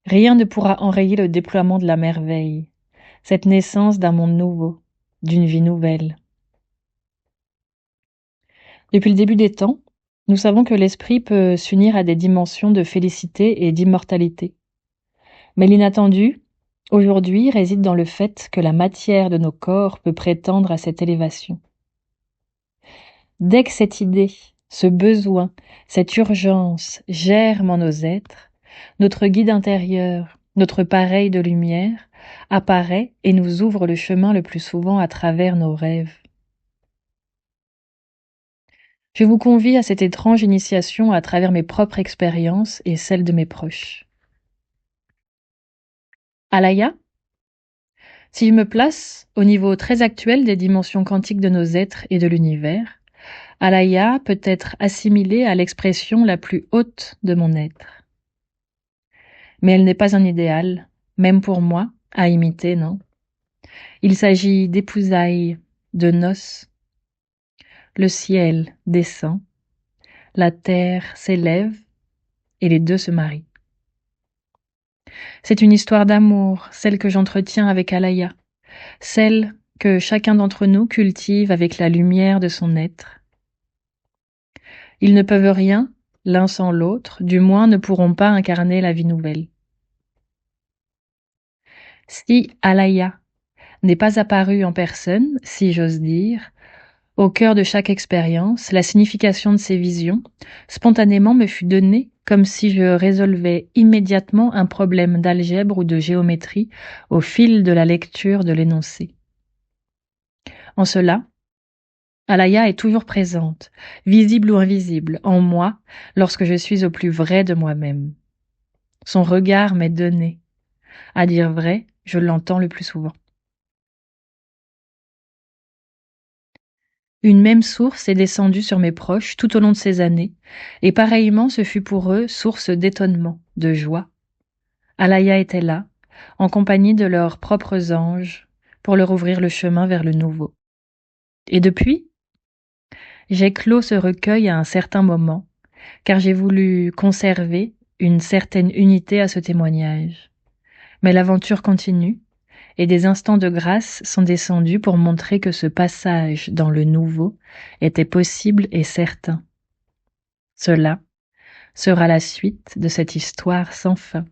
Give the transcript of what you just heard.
Rien ne pourra enrayer le déploiement de la merveille, cette naissance d'un monde nouveau, d'une vie nouvelle. Depuis le début des temps, nous savons que l'esprit peut s'unir à des dimensions de félicité et d'immortalité. Mais l'inattendu, aujourd'hui, réside dans le fait que la matière de nos corps peut prétendre à cette élévation. Dès que cette idée, ce besoin, cette urgence germe en nos êtres, notre guide intérieur, notre pareil de lumière, apparaît et nous ouvre le chemin le plus souvent à travers nos rêves. Je vous convie à cette étrange initiation à travers mes propres expériences et celles de mes proches. Alaya, si je me place au niveau très actuel des dimensions quantiques de nos êtres et de l'univers, Alaya peut être assimilée à l'expression la plus haute de mon être. Mais elle n'est pas un idéal, même pour moi, à imiter, non. Il s'agit d'épousailles, de noces. Le ciel descend, la terre s'élève, et les deux se marient. C'est une histoire d'amour, celle que j'entretiens avec Alaya, celle que chacun d'entre nous cultive avec la lumière de son être. Ils ne peuvent rien, l'un sans l'autre, du moins ne pourront pas incarner la vie nouvelle. Si Alaya n'est pas apparue en personne, si j'ose dire, au cœur de chaque expérience, la signification de ces visions, spontanément me fut donnée comme si je résolvais immédiatement un problème d'algèbre ou de géométrie au fil de la lecture de l'énoncé. En cela, Alaya est toujours présente, visible ou invisible, en moi, lorsque je suis au plus vrai de moi-même. Son regard m'est donné. À dire vrai, je l'entends le plus souvent. Une même source est descendue sur mes proches tout au long de ces années, et pareillement ce fut pour eux source d'étonnement, de joie. Alaya était là, en compagnie de leurs propres anges, pour leur ouvrir le chemin vers le nouveau. Et depuis, j'ai clos ce recueil à un certain moment, car j'ai voulu conserver une certaine unité à ce témoignage. Mais l'aventure continue, et des instants de grâce sont descendus pour montrer que ce passage dans le nouveau était possible et certain. Cela sera la suite de cette histoire sans fin.